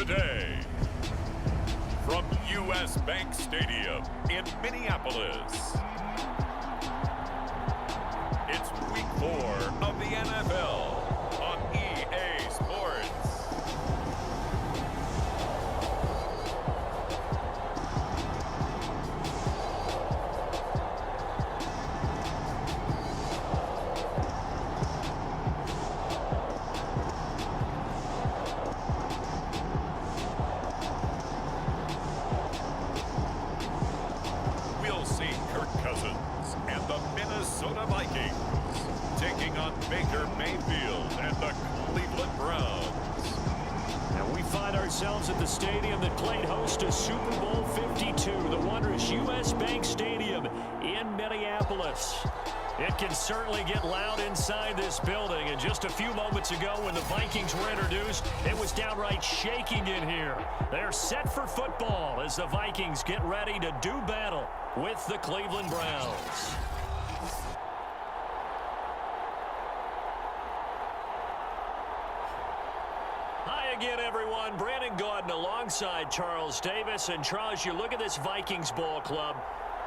today, from U.S. Bank Stadium in Minneapolis, it's Week 4 of the NFL on EA Sports. Vikings taking on Baker Mayfield and the Cleveland Browns. And we find ourselves at the stadium that played host to Super Bowl 52, the wondrous U.S. Bank Stadium in Minneapolis. It can certainly get loud inside this building, and just a few moments ago when the Vikings were introduced, it was downright shaking in here. They're set for football as the Vikings get ready to do battle with the Cleveland Browns. Again, everyone, Brandon Gaudin alongside Charles Davis. And Charles, you look at this Vikings ball club.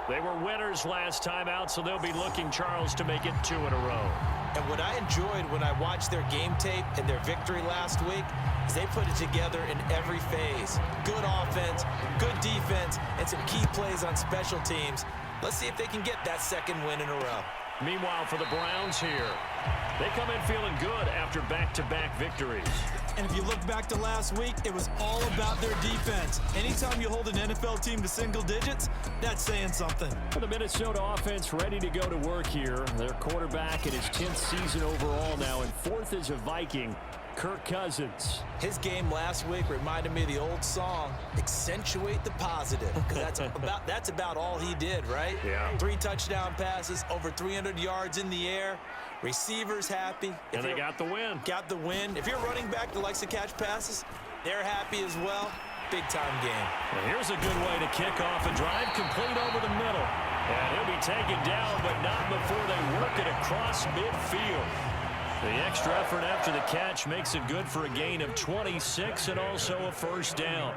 They were winners last time out, so they'll be looking, Charles, to make it 2 in a row. And what I enjoyed when I watched their game tape and their victory last week is they put it together in every phase. Good offense, good defense, and some key plays on special teams. Let's see if they can get that second win in a row. Meanwhile, for the Browns here, they come in feeling good after back-to-back victories. And if you look back to last week, it was all about their defense. Anytime you hold an NFL team to single digits, that's saying something. The Minnesota offense ready to go to work here. Their quarterback in his 10th season overall now, and 4th as a Viking, Kirk Cousins. His game last week reminded me of the old song, Accentuate the Positive. Because that's about all he did, right? Yeah. 3 touchdown passes, over 300 yards in the air. Receivers happy. And they got the win. Got the win. If you're running back that likes to catch passes, they're happy as well. Big-time game. Well, here's a good way to kick off a drive complete over the middle. And he'll be taken down, but not before they work it across midfield. The extra effort after the catch makes it good for a gain of 26 and also a first down.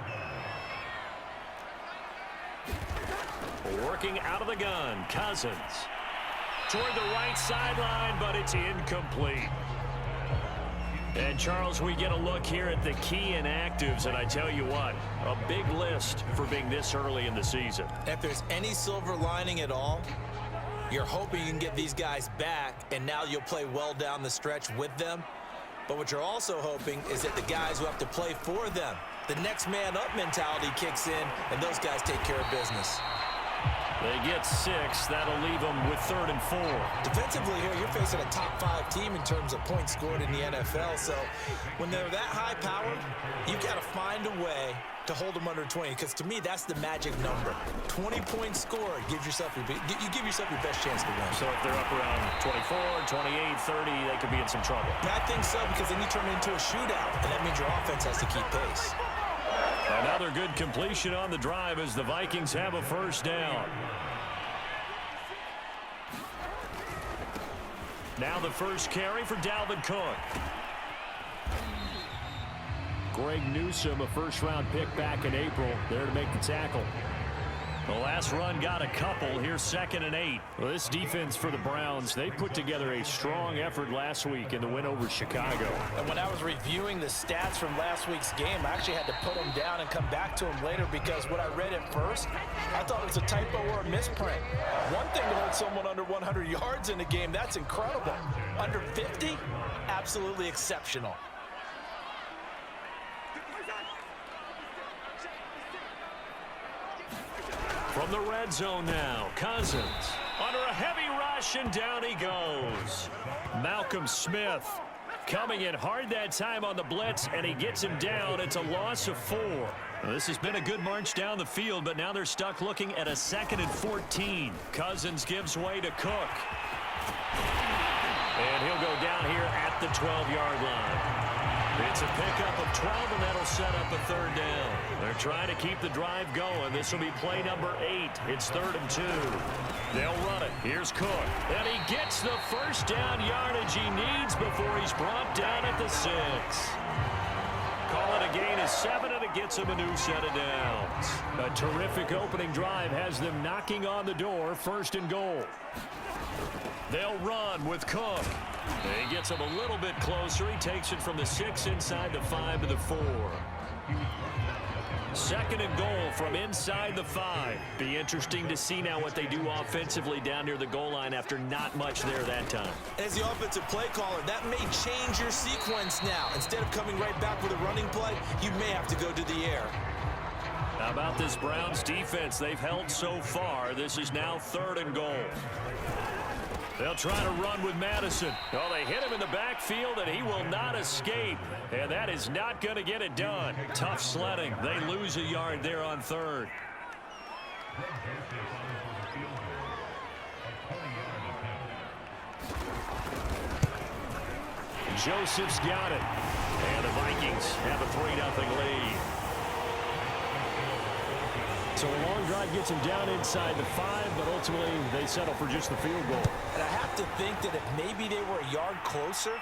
Working out of the gun, Cousins. Toward the right sideline, but it's incomplete. And, Charles, we get a look here at the key inactives, and I tell you what, a big list for being this early in the season. If there's any silver lining at all, you're hoping you can get these guys back, and now you'll play well down the stretch with them. But what you're also hoping is that the guys who have to play for them, the next man up mentality kicks in, and those guys take care of business. They get 6. That'll leave them with 3rd and 4. Defensively here, you're facing a top 5 team in terms of points scored in the NFL. So when they're that high powered, you got to find a way to hold them under 20. Because to me, that's the magic number. 20 points scored gives yourself you give yourself your best chance to win. So if they're up around 24, 28, 30, they could be in some trouble. I think so, because then you turn it into a shootout, and that means your offense has to keep pace. Another good completion on the drive as the Vikings have a first down. Now the first carry for Dalvin Cook. Greg Newsome, a first-round pick back in April, there to make the tackle. The last run got a couple. Here's 2nd and 8. Well, this defense for the Browns, they put together a strong effort last week in the win over Chicago. And when I was reviewing the stats from last week's game, I actually had to put them down and come back to them later because what I read at first, I thought it was a typo or a misprint. One thing to hold someone under 100 yards in a game, that's incredible. Under 50, absolutely exceptional. From the red zone now, Cousins under a heavy rush, and down he goes. Malcolm Smith coming in hard that time on the blitz, and he gets him down. It's a loss of 4. Well, this has been a good march down the field, but now they're stuck looking at a 2nd and 14. Cousins gives way to Cook. And he'll go down here at the 12-yard line. It's a pickup of 12, and that'll set up a 3rd down. They're trying to keep the drive going. This will be play number 8. It's 3rd and 2. They'll run it. Here's Cook. And he gets the first down yardage he needs before he's brought down at the 6. Call it a gain of 7, and it gets them a new set of downs. A terrific opening drive has them knocking on the door, 1st and goal. They'll run with Cook. He gets him a little bit closer. He takes it from the 6 inside the 5 to the 4. 2nd and goal from inside the 5. Be interesting to see now what they do offensively down near the goal line after not much there that time. As the offensive play caller, that may change your sequence now. Instead of coming right back with a running play, you may have to go to the air. How about this Browns defense? They've held so far. This is now 3rd and goal. They'll try to run with Madison. Oh, they hit him in the backfield, and he will not escape. And that is not going to get it done. Tough sledding. They lose a yard there on 3rd. Joseph's got it. And the Vikings have a 3-0 lead. So a long drive gets them down inside the 5, but ultimately they settle for just the field goal. And I have to think that if maybe they were a yard closer,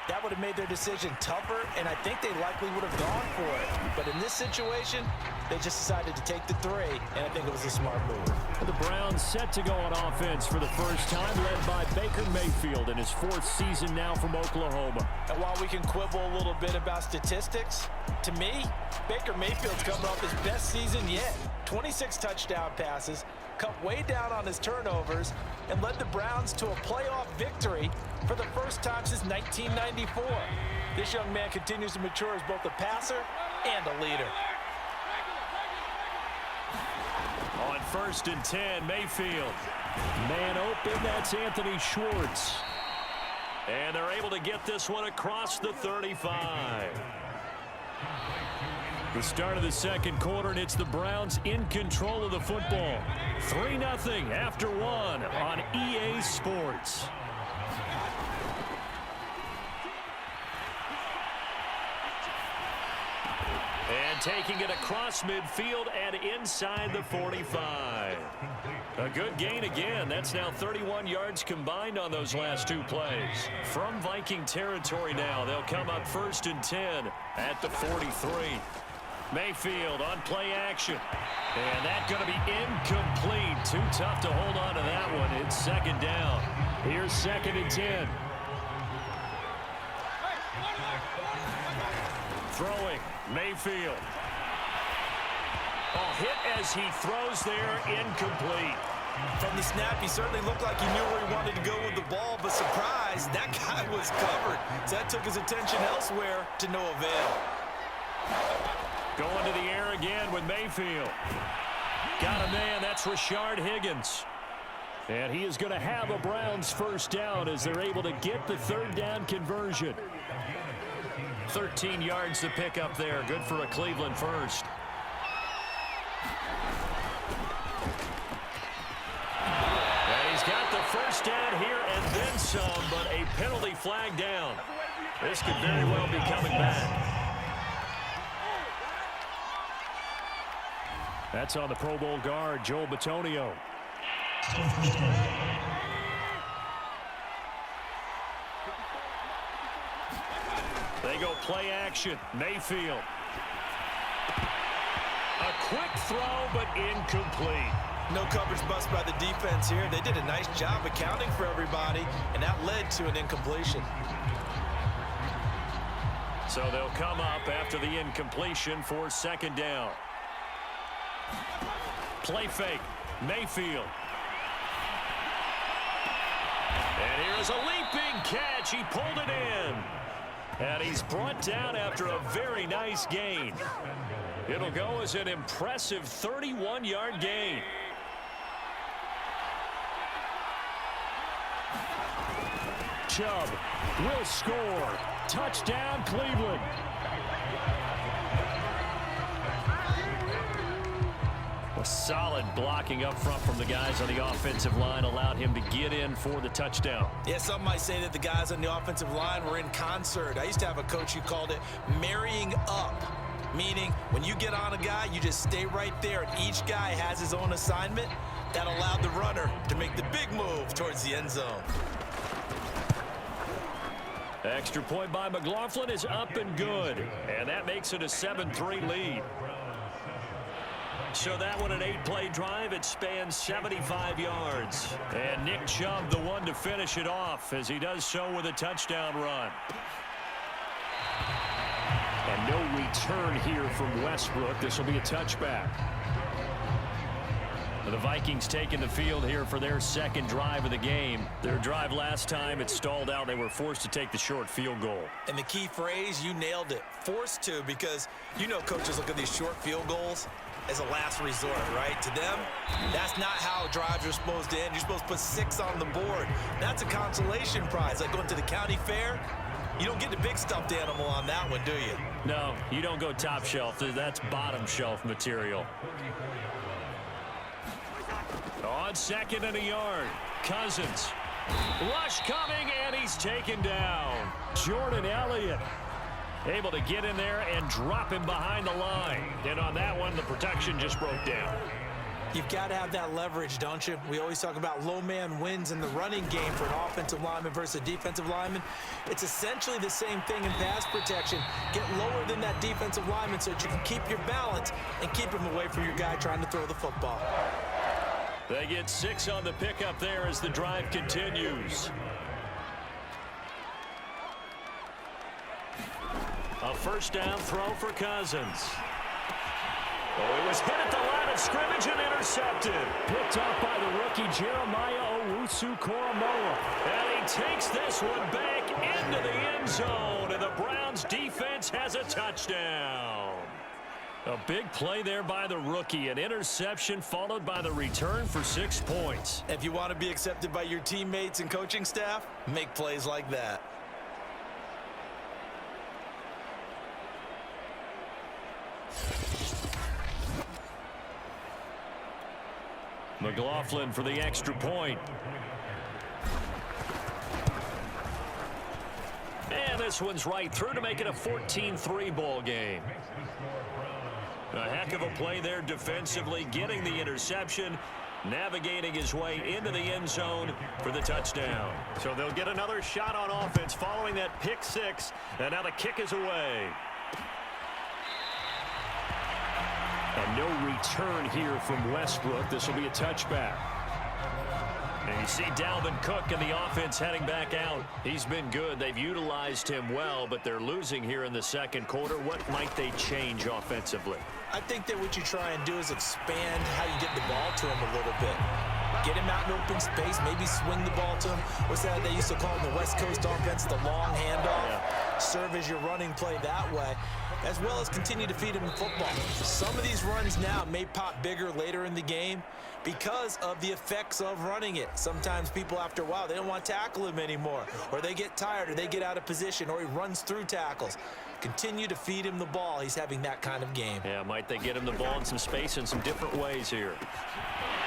that would have made their decision tougher, and I think they likely would have gone for it. But in this situation, they just decided to take the 3, and I think it was a smart move. The Browns set to go on offense for the first time, led by Baker Mayfield in his 4th season now from Oklahoma. And while we can quibble a little bit about statistics, to me, Baker Mayfield's coming off his best season yet. 26 touchdown passes, cut way down on his turnovers, and led the Browns to a playoff victory for the first time since 1994. This young man continues to mature as both a passer and a leader. On 1st and 10, Mayfield. Man open, that's Anthony Schwartz. And they're able to get this one across the 35. The start of the 2nd quarter, and it's the Browns in control of the football. 3-0 after 1 on EA Sports. And taking it across midfield and inside the 45. A good gain again. That's now 31 yards combined on those last 2 plays. From Viking territory now, they'll come up 1st and 10 at the 43. Mayfield on play action. And that's going to be incomplete. Too tough to hold on to that one. It's 2nd down. Here's 2nd and 10. Throwing, Mayfield. Oh, hit as he throws there, incomplete. From the snap, he certainly looked like he knew where he wanted to go with the ball, but surprise, that guy was covered. So that took his attention elsewhere to no avail. Going to the air again with Mayfield. Got a man, that's Rashard Higgins. And he is going to have a Browns 1st down as they're able to get the 3rd down conversion. 13 yards to pick up there. Good for a Cleveland 1st. And he's got the 1st down here and then some, but a penalty flag down. This could very well be coming back. That's on the Pro Bowl guard, Joel Bitonio. They go play action. Mayfield. A quick throw, but incomplete. No coverage bust by the defense here. They did a nice job accounting for everybody, and that led to an incompletion. So they'll come up after the incompletion for 2nd down. Play fake. Mayfield. And here's a leaping catch. He pulled it in. And he's brought down after a very nice gain. It'll go as an impressive 31-yard gain. Chubb will score. Touchdown, Cleveland. A solid blocking up front from the guys on the offensive line allowed him to get in for the touchdown. Yeah, some might say that the guys on the offensive line were in concert. I used to have a coach who called it marrying up, meaning when you get on a guy, you just stay right there, and each guy has his own assignment. That allowed the runner to make the big move towards the end zone. Extra point by McLaughlin is up and good, and that makes makes it a 7-3 lead. So that one, an 8-play drive. It spans 75 yards. And Nick Chubb, the one to finish it off, as he does so with a touchdown run. And no return here from Westbrook. This will be a touchback. The Vikings taking the field here for their second drive of the game. Their drive last time, it stalled out. They were forced to take the short field goal. And the key phrase, you nailed it. Forced to, because you know coaches look at these short field goals as a last resort, right? To them, that's not how drives are supposed to end. You're supposed to put 6 on the board. That's a consolation prize, like going to the county fair. You don't get the big stuffed animal on that one, do you? No, you don't go top shelf. That's bottom shelf material. On second and a yard, Cousins. Rush coming, and he's taken down. Jordan Elliott able to get in there and drop him behind the line. And on that one, the protection just broke down. You've got to have that leverage, don't you? We always talk about low man wins in the running game for an offensive lineman versus a defensive lineman. It's essentially the same thing in pass protection. Get lower than that defensive lineman so that you can keep your balance and keep him away from your guy trying to throw the football. They get 6 on the pickup there as the drive continues. A first down throw for Cousins. Oh, it was hit at the line of scrimmage and intercepted. Picked up by the rookie Jeremiah Owusu-Koramoah. And he takes this one back into the end zone. And the Browns defense has a touchdown. A big play there by the rookie. An interception followed by the return for 6 points. If you want to be accepted by your teammates and coaching staff, make plays like that. McLaughlin for the extra point. And this one's right through to make it a 14-3 ball game. A heck of a play there defensively, getting the interception, navigating his way into the end zone for the touchdown. So they'll get another shot on offense following that pick 6, and now the kick is away. And no return here from Westbrook. This will be a touchback. And you see Dalvin Cook and the offense heading back out. He's been good. They've utilized him well, but they're losing here in the second quarter. What might they change offensively? I think that what you try and do is expand how you get the ball to him a little bit. Get him out in open space, maybe swing the ball to him. What's that they used to call in the West Coast offense, the long handoff? Yeah. Serve as your running play that way, as well as continue to feed him in football. Some of these runs now may pop bigger later in the game because of the effects of running it. Sometimes people, after a while, they don't want to tackle him anymore, or they get tired, or they get out of position, or he runs through tackles. Continue to feed him the ball. He's having that kind of game. Yeah, might they get him the ball in some space in some different ways here.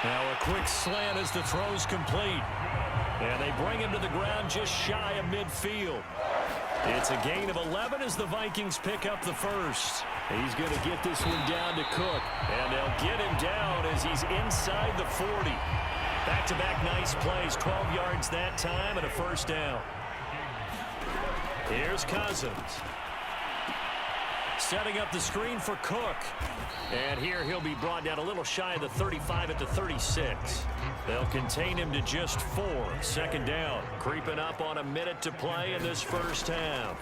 Now a quick slant as the throw's complete. And they bring him to the ground just shy of midfield. It's a gain of 11 as the Vikings pick up the first. He's going to get this one down to Cook. And they'll get him down as he's inside the 40. Back-to-back nice plays. 12 yards that time and a first down. Here's Cousins. Setting up the screen for Cook. And here he'll be brought down a little shy of the 35 at the 36. They'll contain him to just 4. Second down. Creeping up on a minute to play in this first half.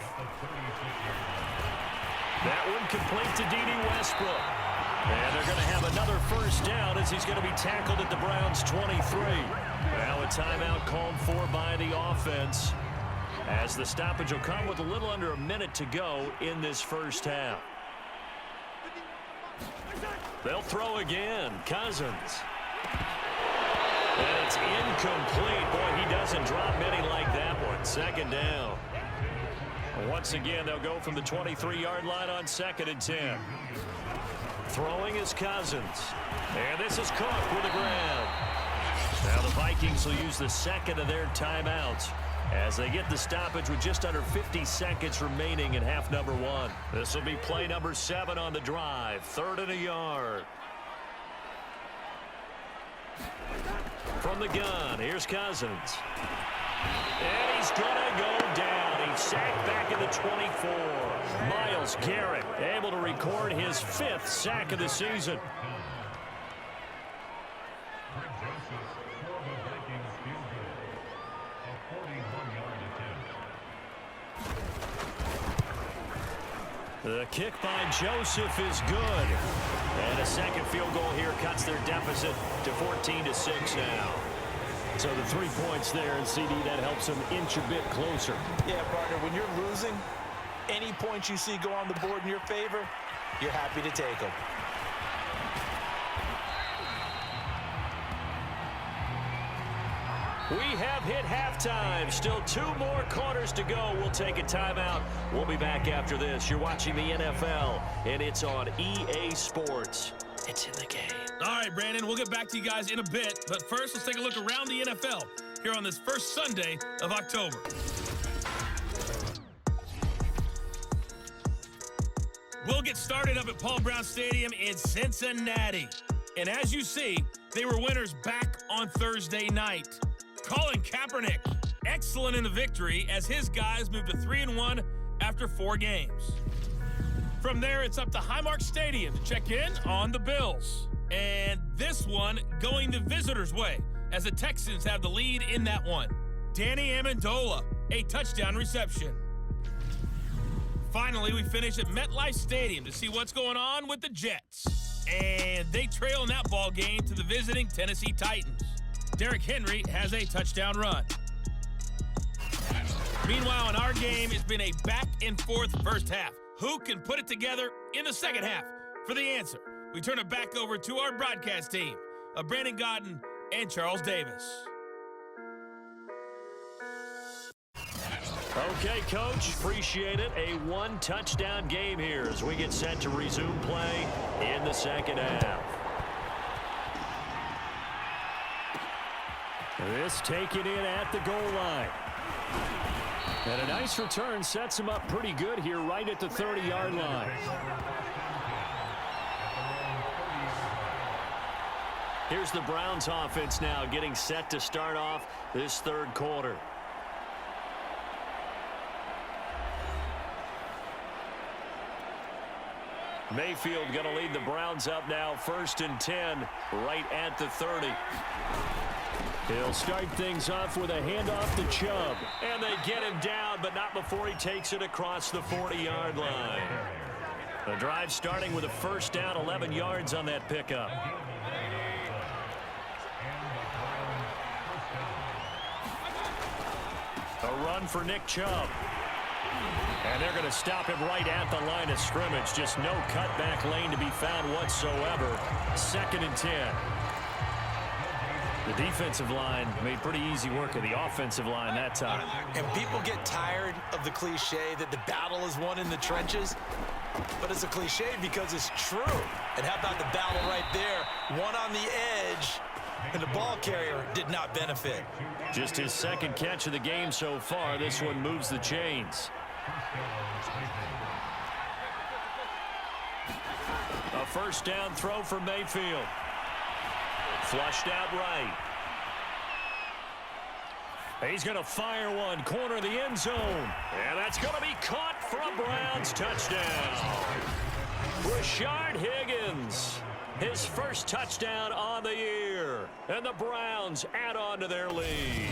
That one complete to D.D. Westbrook. And they're going to have another first down as he's going to be tackled at the Browns' 23. Now a timeout called for by the offense, as the stoppage will come with a little under a minute to go in this first half. They'll throw again. Cousins. And it's incomplete. Boy, he doesn't drop many like that one. Second down. Once again, they'll go from the 23-yard line on second and 10. Throwing is Cousins. And this is Cook with a grab. Now the Vikings will use the second of their timeouts as they get the stoppage with just under 50 seconds remaining in half number 1. This will be play number 7 on the drive. 3rd and a yard. From the gun, here's Cousins. And he's going to go down. sacked back at the 24. Myles Garrett able to record his 5th sack of the season. The kick by Joseph is good. And a second field goal here cuts their deficit to 14-6 now. So the 3 points there, and CD, that helps them inch a bit closer. Yeah, partner, when you're losing, any points you see go on the board in your favor, you're happy to take them. We have hit halftime. Still 2 more quarters to go. We'll take a timeout. We'll be back after this. You're watching the NFL, and it's on EA Sports. It's in the game. All right, Brandon, we'll get back to you guys in a bit. But first, let's take a look around the NFL here on this first Sunday of October. We'll get started up at Paul Brown Stadium in Cincinnati. And as you see, they were winners back on Thursday night. Colin Kaepernick, excellent in the victory as his guys moved to 3-1 after 4 games. From there, it's up to Highmark Stadium to check in on the Bills. And this one going the visitors' way as the Texans have the lead in that one. Danny Amendola, a touchdown reception. Finally, we finish at MetLife Stadium to see what's going on with the Jets. And they trail in that ball game to the visiting Tennessee Titans. Derrick Henry has a touchdown run. Meanwhile, in our game, it's been a back-and-forth first half. Who can put it together in the second half? For the answer, we turn it back over to our broadcast team of Brandon Godden and Charles Davis. Okay, Coach, appreciate it. A 1-touchdown game here as we get set to resume play in the second half. This taken in at the goal line. And a nice return sets him up pretty good here right at the 30-yard line. Here's the Browns offense now getting set to start off this third quarter. Mayfield going to lead the Browns up now, 1st and 10, right at the 30. He'll start things off with a handoff to Chubb. And they get him down, but not before he takes it across the 40-yard line. The drive starting with a first down, 11 yards on that pickup. A run for Nick Chubb. And they're going to stop him right at the line of scrimmage. Just no cutback lane to be found whatsoever. 2nd and 10. The defensive line made pretty easy work of the offensive line that time. And people get tired of the cliche that the battle is won in the trenches. But it's a cliche because it's true. And how about the battle right there? One on the edge, and the ball carrier did not benefit. Just his 2nd catch of the game so far. This one moves the chains. A first down throw for Mayfield. Flushed out right. He's going to fire one, corner of the end zone. And that's going to be caught for a Browns touchdown. Rashard Higgins, his first touchdown on the year. And the Browns add on to their lead.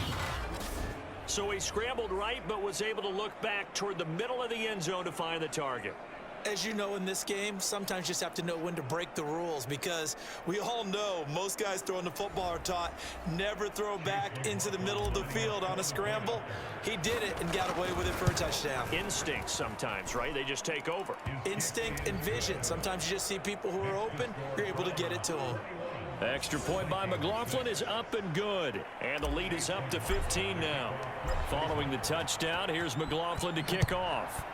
So he scrambled right, but was able to look back toward the middle of the end zone to find the target. As you know, in this game, sometimes you just have to know when to break the rules, because we all know most guys throwing the football are taught never throw back into the middle of the field on a scramble. He did it and got away with it for a touchdown. Instinct sometimes, right? They just take over. Instinct and vision. Sometimes you just see people who are open, you're able to get it to them. Extra point by McLaughlin is up and good. And the lead is up to 15 now. Following the touchdown, here's McLaughlin to kick off.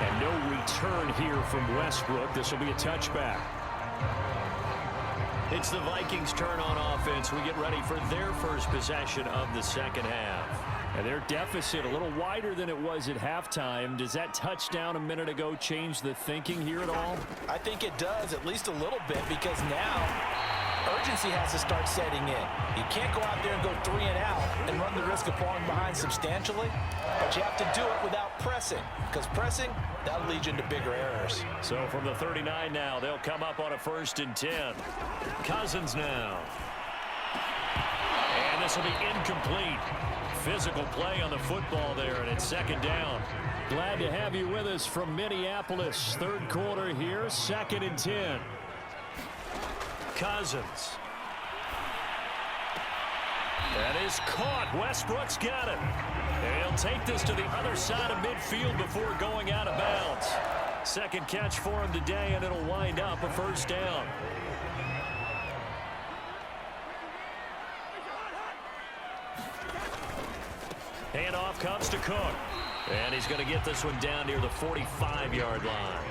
And no return here from Westbrook. This will be a touchback. It's the Vikings' turn on offense. We get ready for their first possession of the second half. And their deficit a little wider than it was at halftime. Does that touchdown a minute ago change the thinking here at all? I think it does, at least a little bit, because now urgency has to start setting in. You can't go out there and go 3 and out and run the risk of falling behind substantially, but you have to do it without pressing, because pressing, that'll lead you into bigger errors. So from the 39 now, they'll come up on a 1st and 10. Cousins now. And this will be incomplete. Physical play on the football there, and it's 2nd down. Glad to have you with us from Minneapolis. 3rd quarter here, 2nd and 10. Cousins. That is caught. Westbrook's got it. And he'll take this to the other side of midfield before going out of bounds. 2nd catch for him today, and it'll wind up a 1st down. Handoff comes to Cook. And he's going to get this one down near the 45-yard line.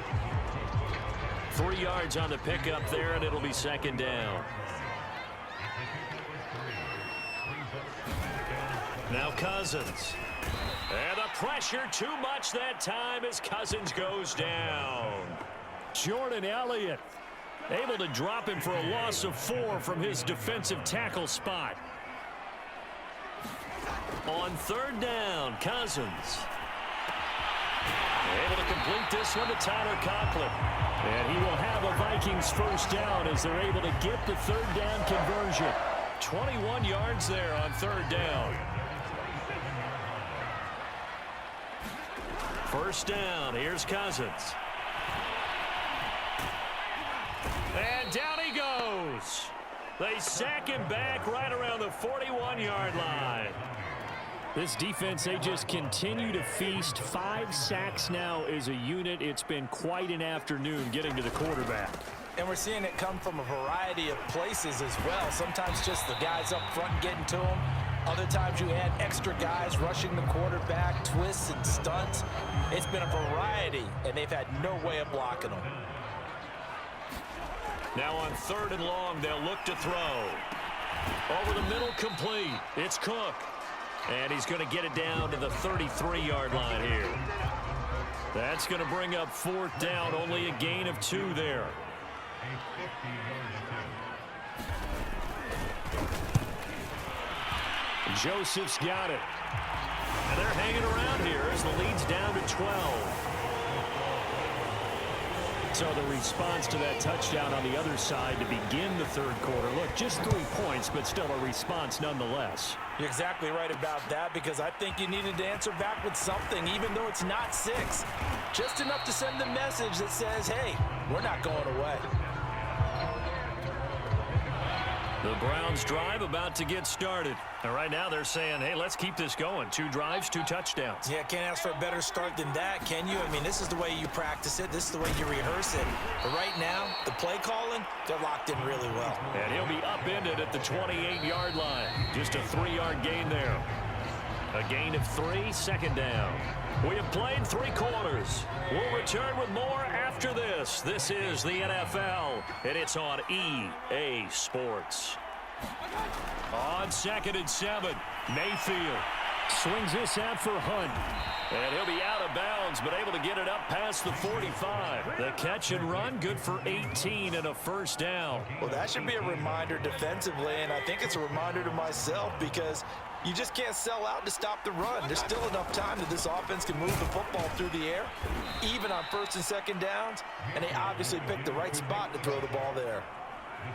3 yards on the pickup there, and it'll be 2nd down. Now Cousins. And the pressure too much that time as Cousins goes down. Jordan Elliott able to drop him for a loss of 4 from his defensive tackle spot. On 3rd down, Cousins. Able to complete this one to Tyler Conklin. And he will have a Vikings 1st down as they're able to get the 3rd down conversion. 21 yards there on 3rd down. 1st down. Here's Cousins. And down he goes. They sack him back right around the 41-yard line. This defense, they just continue to feast. 5 sacks now as a unit. It's been quite an afternoon getting to the quarterback. And we're seeing it come from a variety of places as well. Sometimes just the guys up front getting to him. Other times you add extra guys rushing the quarterback, twists and stunts. It's been a variety, and they've had no way of blocking them. Now on 3rd and long, they'll look to throw. Over the middle, complete. It's Cook. And he's going to get it down to the 33-yard line here. That's going to bring up 4th down. Only a gain of 2 there. Joseph's got it. And they're hanging around here as the lead's down to 12. So the response to that touchdown on the other side to begin the 3rd quarter. Look, just 3 points, but still a response nonetheless. You're exactly right about that, because I think you needed to answer back with something, even though it's not 6. Just enough to send the message that says, hey, we're not going away. The Browns drive about to get started. And right now they're saying, hey, let's keep this going. 2 drives, 2 touchdowns. Yeah, can't ask for a better start than that, can you? I mean, this is the way you practice it. This is the way you rehearse it. But right now, the play calling, they're locked in really well. And he'll be upended at the 28-yard line. Just a 3-yard gain there. A gain of 3, 2nd down. We have played 3 quarters. We'll return with more after this. This is the NFL, and it's on EA Sports. On 2nd and 7, Mayfield swings this out for Hunt. And he'll be out of bounds, but able to get it up past the 45. The catch and run, good for 18 and a 1st down. Well, that should be a reminder defensively, and I think it's a reminder to myself, because you just can't sell out to stop the run. There's still enough time that this offense can move the football through the air, even on 1st and 2nd downs, and they obviously picked the right spot to throw the ball there.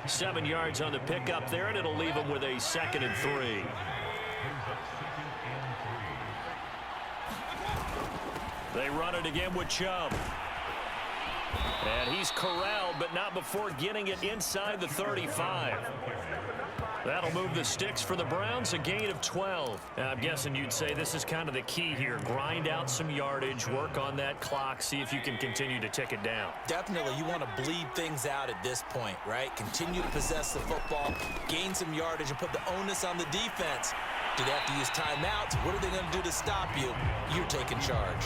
7 yards on the pickup there, and it'll leave them with a 2nd and 3. They run it again with Chubb. And he's corralled, but not before getting it inside the 35. That'll move the sticks for the Browns, a gain of 12. And I'm guessing you'd say this is kind of the key here. Grind out some yardage, work on that clock, see if you can continue to tick it down. Definitely, you want to bleed things out at this point, right? Continue to possess the football, gain some yardage, and put the onus on the defense. Do they have to use timeouts? What are they going to do to stop you? You're taking charge.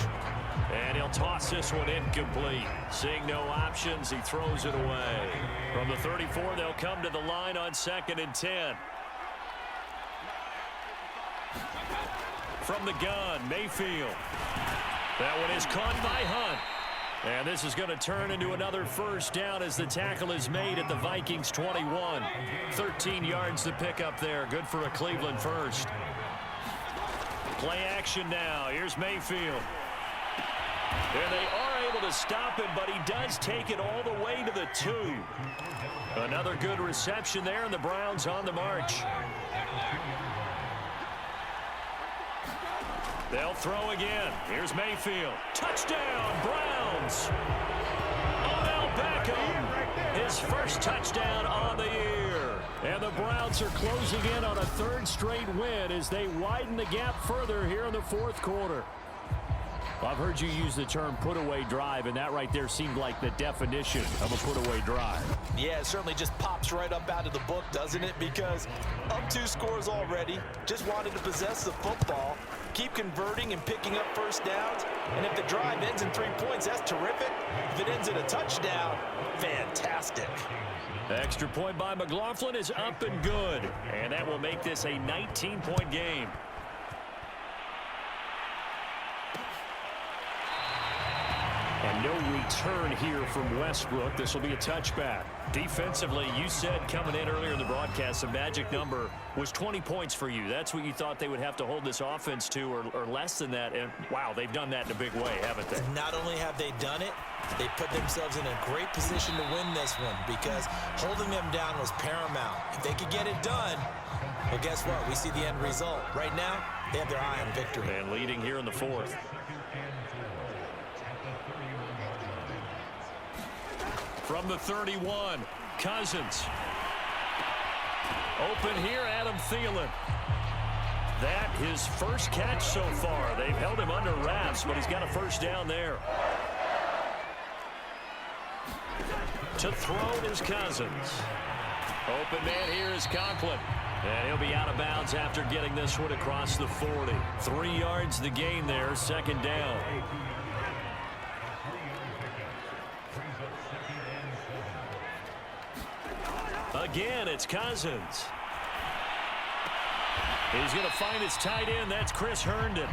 And he'll toss this one incomplete. Seeing no options, he throws it away. From the 34, they'll come to the line on 2nd and 10. From the gun, Mayfield. That one is caught by Hunt. And this is going to turn into another first down as the tackle is made at the Vikings 21. 13 yards to pick up there. Good for a Cleveland first. Play action now. Here's Mayfield. And they are able to stop him, but he does take it all the way to the 2. Another good reception there, and the Browns on the march. They'll throw again. Here's Mayfield. Touchdown, Browns. Odell Beckham, his first touchdown on the year. And the Browns are closing in on a third straight win as they widen the gap further here in the fourth quarter. I've heard you use the term put-away drive, and that right there seemed like the definition of a put-away drive. Yeah, it certainly just pops right up out of the book, doesn't it? Because up 2 scores already, just wanted to possess the football, keep converting and picking up first downs, and if the drive ends in 3 points, that's terrific. If it ends in a touchdown, fantastic. The extra point by McLaughlin is up and good, and that will make this a 19-point game. And no return here from Westbrook. This will be a touchback. Defensively, you said coming in earlier in the broadcast, the magic number was 20 points for you. That's what you thought they would have to hold this offense to, or less than that. And, wow, they've done that in a big way, haven't they? Not only have they done it, they put themselves in a great position to win this one because holding them down was paramount. If they could get it done, well, guess what? We see the end result. Right now, they have their eye on victory. And leading here in the fourth. From the 31, Cousins. Open here, Adam Thielen. That his first catch so far. They've held him under wraps, but he's got a first down there. To throw is Cousins. Open man here is Conklin. And he'll be out of bounds after getting this one across the 40. 3 yards the gain there, second down. Again, it's Cousins. He's going to find his tight end. That's Chris Herndon.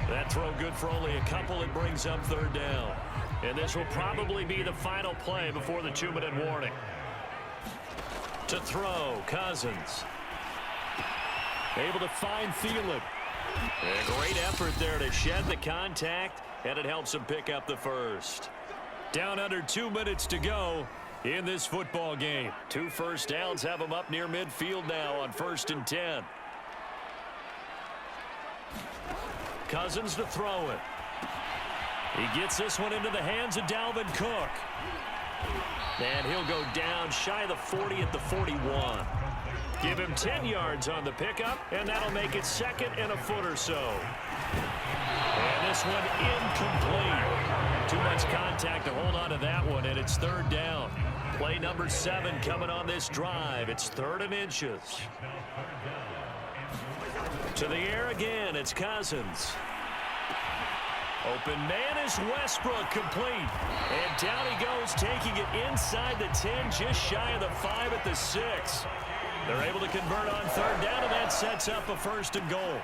That throw good for only a couple. It brings up third down. And this will probably be the final play before the 2-minute warning. To throw, Cousins. Able to find Thielen. A great effort there to shed the contact, and it helps him pick up the first. Down under 2 minutes to go in this football game. 2 first downs have them up near midfield now on 1st and 10. Cousins to throw it. He gets this one into the hands of Dalvin Cook. And he'll go down shy of the 40 at the 41. Give him 10 yards on the pickup, and that'll make it second and a foot or so. And this one incomplete. Too much contact to hold on to that one, and it's third down. Play number 7 coming on this drive. It's 3rd and inches. To the air again, it's Cousins. Open man is Westbrook, complete. And down he goes, taking it inside the 10, just shy of the 5 at the 6. They're able to convert on third down, and that sets up a 1st and goal.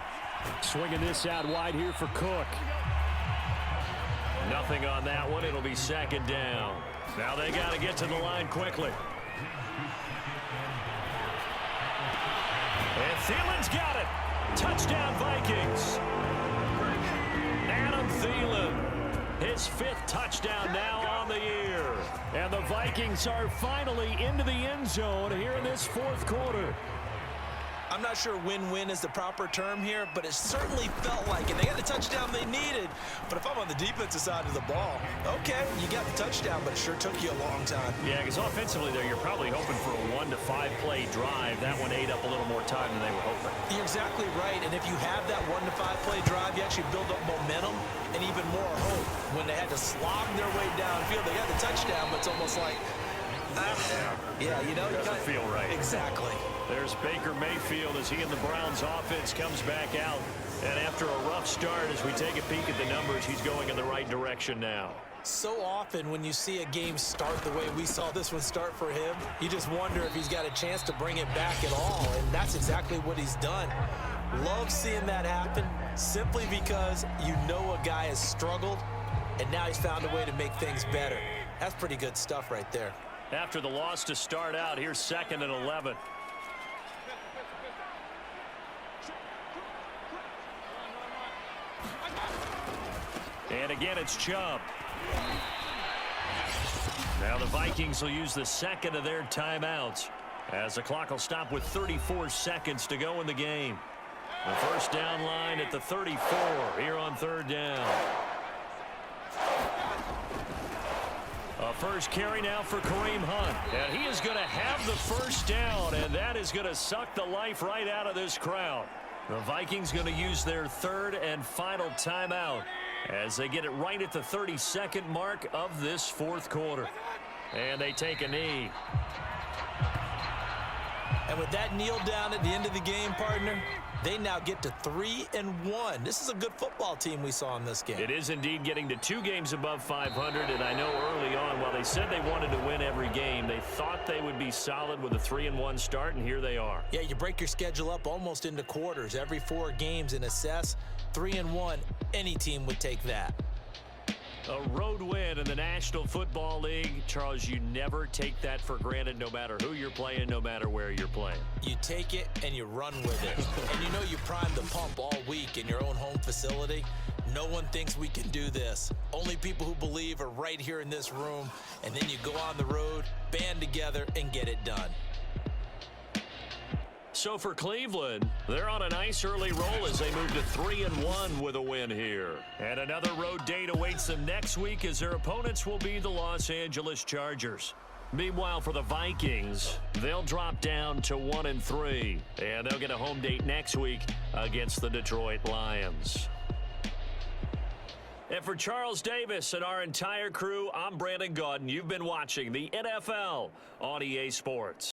Swinging this out wide here for Cook. Nothing on that one. It'll be 2nd down. Now they got to get to the line quickly. And Thielen's got it. Touchdown, Vikings. Adam Thielen, his 5th touchdown now on the year. And the Vikings are finally into the end zone here in this 4th quarter. I'm not sure win-win is the proper term here, but it certainly felt like it. They got the touchdown they needed. But if I'm on the defensive side of the ball, okay, you got the touchdown, but it sure took you a long time. Yeah, because offensively there, you're probably hoping for a 1 to 5 play drive. That one ate up a little more time than they were hoping. You're exactly right. And if you have that 1 to 5 play drive, you actually build up momentum and even more hope. When they had to slog their way downfield, they got the touchdown, but it's almost like, yeah, you know, it doesn't feel right. Exactly. There's Baker Mayfield as he and the Browns offense comes back out. And after a rough start, as we take a peek at the numbers, he's going in the right direction now. So often when you see a game start the way we saw this one start for him, you just wonder if he's got a chance to bring it back at all. And that's exactly what he's done. Love seeing that happen simply because you know a guy has struggled and now he's found a way to make things better. That's pretty good stuff right there. After the loss to start out, here's 2nd and 11. And again, it's Chubb. Now the Vikings will use the second of their timeouts as the clock will stop with 34 seconds to go in the game. The first down line at the 34 here on 3rd down. A first carry now for Kareem Hunt. And he is going to have the first down, and that is going to suck the life right out of this crowd. The Vikings going to use their 3rd and final timeout as they get it right at the 32nd mark of this 4th quarter. And they take a knee. And with that kneel down at the end of the game, partner, they now get to 3-1. This is a good football team we saw in this game. It is indeed getting to 2 games above 500, and I know early on, while they said they wanted to win every game, they thought they would be solid with a 3-1 start, and here they are. Yeah, you break your schedule up almost into quarters, every 4 games, and assess 3-1. Any team would take that. A road win in the National Football League. Charles, you never take that for granted, no matter who you're playing, no matter where you're playing. You take it and you run with it. And you know you primed the pump all week in your own home facility. No one thinks we can do this. Only people who believe are right here in this room. And then you go on the road, band together, and get it done. So for Cleveland, they're on a nice early roll as they move to 3-1 with a win here. And another road date awaits them next week as their opponents will be the Los Angeles Chargers. Meanwhile, for the Vikings, they'll drop down to 1-3, and they'll get a home date next week against the Detroit Lions. And for Charles Davis and our entire crew, I'm Brandon Gaudin. You've been watching the NFL on EA Sports.